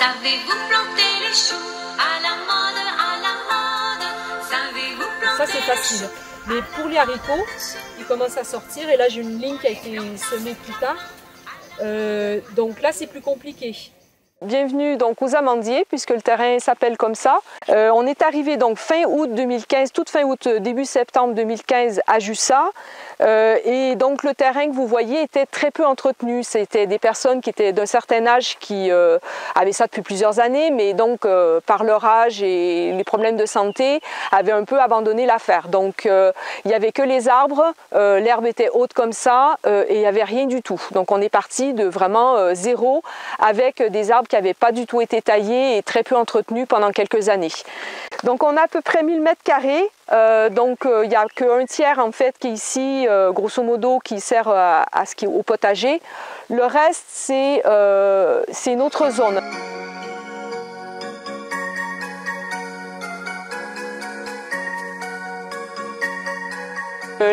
Savez-vous planter les choux à la mode, à la mode? Savez-vous planter Ça c'est facile. Mais pour les haricots, ils commencent à sortir et là j'ai une ligne qui a été semée plus tard. Donc là c'est plus compliqué. Bienvenue donc aux amandiers puisque le terrain s'appelle comme ça. On est arrivé donc fin août 2015, toute fin août, début septembre 2015 à Jussat. Et donc le terrain que vous voyez était très peu entretenu. C'était des personnes qui étaient d'un certain âge qui avaient ça depuis plusieurs années, mais donc par leur âge et les problèmes de santé, avaient un peu abandonné l'affaire. Donc il n'y avait que les arbres, l'herbe était haute comme ça et il n'y avait rien du tout. Donc on est parti de vraiment zéro avec des arbres qui n'avaient pas du tout été taillés et très peu entretenus pendant quelques années. Donc on a à peu près 1000 mètres carrés. Donc il n'y a qu'un tiers en fait qui est ici, grosso modo, qui sert à ce qui est au potager. Le reste c'est une autre zone.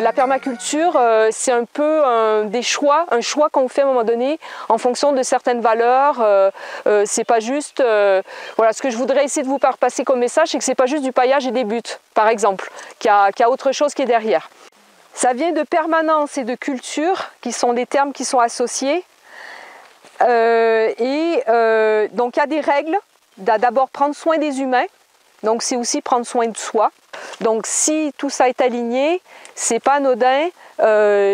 La permaculture, c'est un peu un choix qu'on fait à un moment donné en fonction de certaines valeurs. C'est pas juste, voilà, ce que je voudrais essayer de vous faire passer comme message, c'est que c'est pas juste du paillage et des buts, par exemple, qu'il y a autre chose qui est derrière. Ça vient de permanence et de culture, qui sont des termes qui sont associés. Donc il y a des règles, d'abord prendre soin des humains, donc c'est aussi prendre soin de soi. Donc si tout ça est aligné, c'est pas anodin,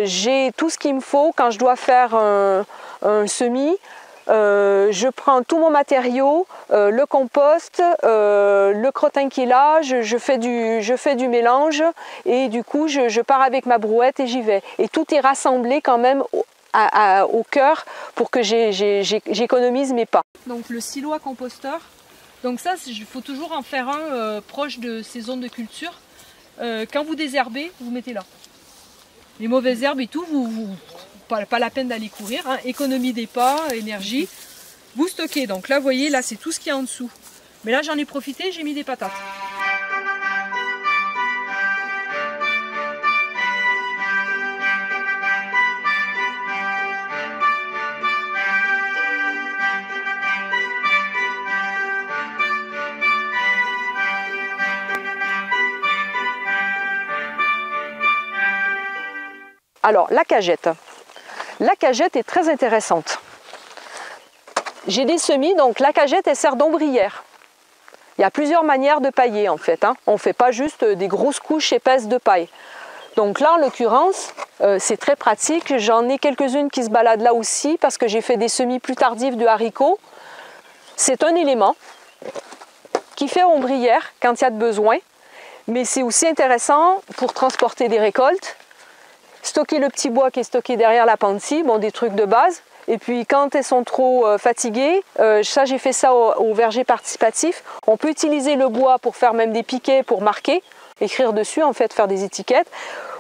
j'ai tout ce qu'il me faut quand je dois faire un semis. Je prends tout mon matériau, le compost, le crottin qui est là, je fais du mélange et du coup je pars avec ma brouette et j'y vais. Et tout est rassemblé quand même au cœur pour que j'économise mes pas. Donc le silo à composteur. Donc ça, il faut toujours en faire un proche de ces zones de culture. Quand vous désherbez, vous mettez là. Les mauvaises herbes et tout, pas la peine d'aller courir. Hein. Économie des pas, énergie. Vous stockez. Donc là, vous voyez, là c'est tout ce qu'il y a en dessous. Mais là, j'en ai profité, j'ai mis des patates. Alors, la cagette. La cagette est très intéressante. J'ai des semis, donc la cagette, elle sert d'ombrière. Il y a plusieurs manières de pailler, en fait. Hein. On ne fait pas juste des grosses couches épaisses de paille. Donc là, en l'occurrence, c'est très pratique. J'en ai quelques-unes qui se baladent là aussi, parce que j'ai fait des semis plus tardifs de haricots. C'est un élément qui fait ombrière quand il y a de besoin, mais c'est aussi intéressant pour transporter des récoltes. Stocker le petit bois qui est stocké derrière la pente-scie, bon, des trucs de base. Et puis quand elles sont trop fatiguées, ça j'ai fait ça au verger participatif, on peut utiliser le bois pour faire même des piquets pour marquer, écrire dessus en fait, faire des étiquettes,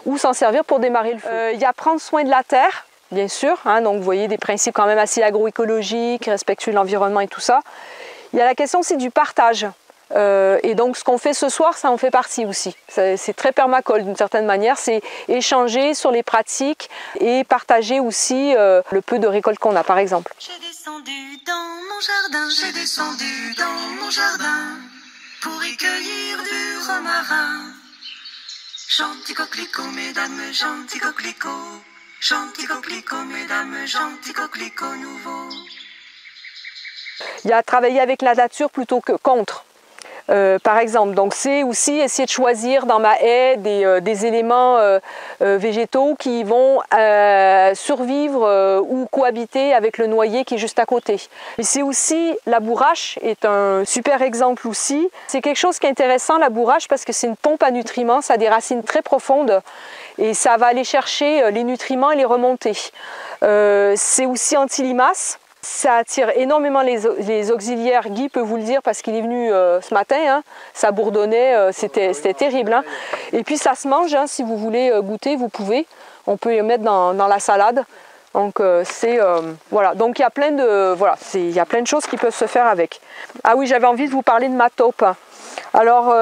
ou s'en servir pour démarrer le feu. Il y a prendre soin de la terre, bien sûr, hein, donc vous voyez des principes quand même assez agroécologiques, respectueux de l'environnement et tout ça. Il y a la question aussi du partage. Et donc ce qu'on fait ce soir, ça en fait partie aussi. C'est très permacole d'une certaine manière, c'est échanger sur les pratiques et partager aussi le peu de récolte qu'on a par exemple. J'ai descendu dans mon jardin, j'ai descendu dans mon jardin pour y cueillir du romarin. Gentil coquelicot, mesdames, gentil coquelicot, gentil coquelicot, mesdames, gentil coquelicot nouveau. Il y a travailler avec la nature plutôt que contre. Par exemple, donc c'est aussi essayer de choisir dans ma haie des éléments végétaux qui vont survivre ou cohabiter avec le noyer qui est juste à côté. Et c'est aussi, la bourrache est un super exemple aussi. C'est quelque chose qui est intéressant, la bourrache, parce que c'est une pompe à nutriments, ça a des racines très profondes et ça va aller chercher les nutriments et les remonter. C'est aussi anti-limaces. Ça attire énormément les auxiliaires. Guy peut vous le dire parce qu'il est venu ce matin, hein. Ça bourdonnait, c'était terrible. Hein. Et puis ça se mange, hein. Si vous voulez goûter, vous pouvez. On peut y mettre dans la salade. Donc voilà. Donc il y a plein de choses qui peuvent se faire avec. Ah oui, j'avais envie de vous parler de ma taupe. Alors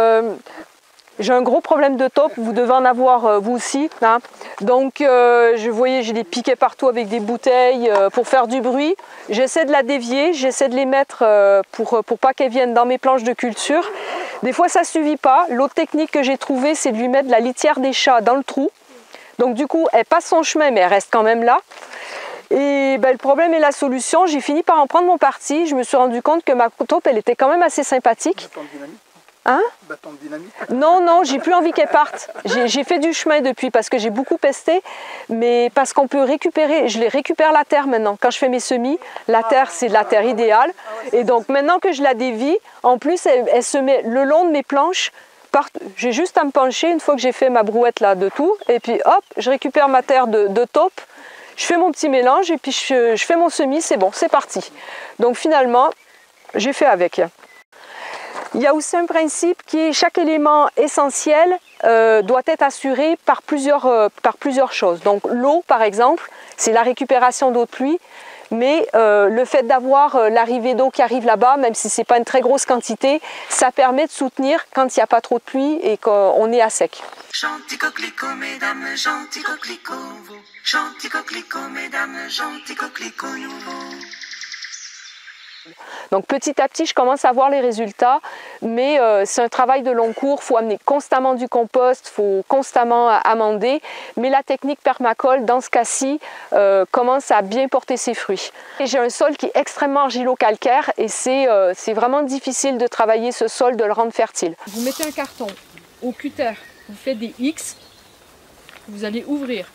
J'ai un gros problème de taupe, vous devez en avoir vous aussi. Hein. Donc je voyais, j'ai des piquets partout avec des bouteilles pour faire du bruit. J'essaie de la dévier, j'essaie de les mettre pour pas qu'elles viennent dans mes planches de culture. Des fois ça ne suffit pas. L'autre technique que j'ai trouvée, c'est de lui mettre de la litière des chats dans le trou. Donc du coup, elle passe son chemin, mais elle reste quand même là. Et ben, le problème et la solution, j'ai fini par en prendre mon parti. Je me suis rendu compte que ma taupe, elle était quand même assez sympathique. Hein? Bâton de dynamite? Non, non, j'ai plus envie qu'elle parte. J'ai fait du chemin depuis parce que j'ai beaucoup pesté, mais parce qu'on peut récupérer, je les récupère la terre maintenant. Quand je fais mes semis, la terre, c'est de la terre idéale. Et donc maintenant que je la dévie, en plus, elle se met le long de mes planches. J'ai juste à me pencher une fois que j'ai fait ma brouette là de tout, et puis hop, je récupère ma terre de taupe, je fais mon petit mélange et puis je fais mon semis, c'est bon, c'est parti. Donc finalement, j'ai fait avec. Il y a aussi un principe qui est chaque élément essentiel doit être assuré par plusieurs choses. Donc l'eau par exemple, c'est la récupération d'eau de pluie, mais le fait d'avoir l'arrivée d'eau qui arrive là-bas, même si ce n'est pas une très grosse quantité, ça permet de soutenir quand il n'y a pas trop de pluie et qu'on est à sec. Gentil coquelicot, mesdames, gentil coquelicot. Gentil coquelicot, mesdames, gentil coquelicot nouveau. Donc petit à petit, je commence à voir les résultats, mais c'est un travail de long cours, il faut amener constamment du compost, il faut constamment amender, mais la technique permacole, dans ce cas-ci, commence à bien porter ses fruits. J'ai un sol qui est extrêmement argilo-calcaire et c'est vraiment difficile de travailler ce sol, de le rendre fertile. Vous mettez un carton au cutter, vous faites des X, vous allez ouvrir.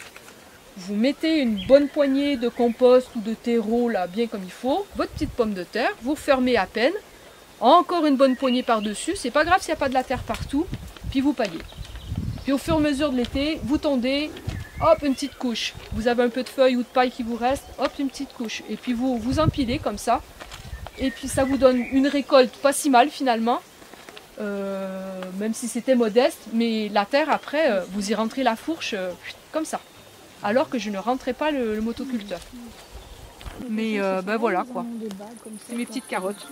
Vous mettez une bonne poignée de compost ou de terreau là bien comme il faut, votre petite pomme de terre, vous fermez à peine, encore une bonne poignée par-dessus, c'est pas grave s'il n'y a pas de la terre partout, puis vous paillez. Puis au fur et à mesure de l'été, vous tondez, hop une petite couche, vous avez un peu de feuilles ou de paille qui vous reste, hop une petite couche, et puis vous empilez comme ça, et puis ça vous donne une récolte pas si mal finalement, même si c'était modeste, mais la terre après, vous y rentrez la fourche comme ça. Alors que je ne rentrais pas le motoculteur. Mais ben voilà quoi. C'est mes petites carottes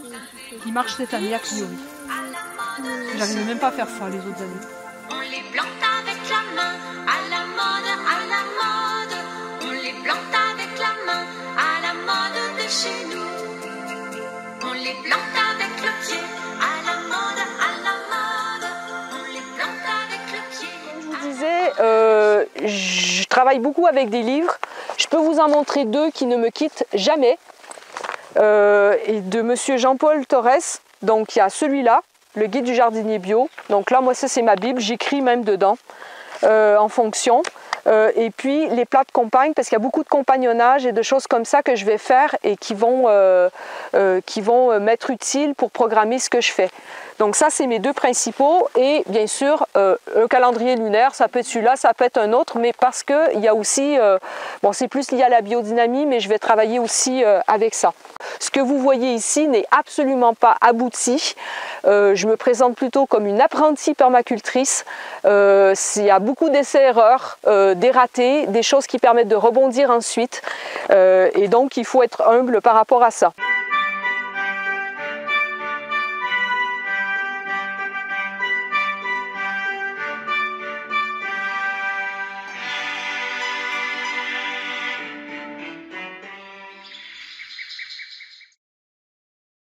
qui marchent cette année a priori. J'arrivais même pas à faire ça les autres années. On les plante avec la main, à la mode, à la mode. On les plante avec la main, à la mode de chez nous. On les plante avec le pied, à la mode, à la mode. On les plante avec le pied. Je vous disais, je travaille beaucoup avec des livres. Je peux vous en montrer deux qui ne me quittent jamais. Et de monsieur Jean-Paul Torres. Donc il y a celui-là, le guide du jardinier bio. Donc là, moi, ça c'est ma Bible. J'écris même dedans en fonction. Et puis les plats de compagne, parce qu'il y a beaucoup de compagnonnage et de choses comme ça que je vais faire et qui vont m'être utiles pour programmer ce que je fais. Donc ça, c'est mes deux principaux. Et bien sûr, un calendrier lunaire, ça peut être celui-là, ça peut être un autre, mais parce qu'il y a aussi, bon, c'est plus lié à la biodynamie, mais je vais travailler aussi avec ça. Ce que vous voyez ici n'est absolument pas abouti. Je me présente plutôt comme une apprentie permacultrice. Il y a beaucoup d'essais-erreurs, des ratés, des choses qui permettent de rebondir ensuite. Et donc, il faut être humble par rapport à ça.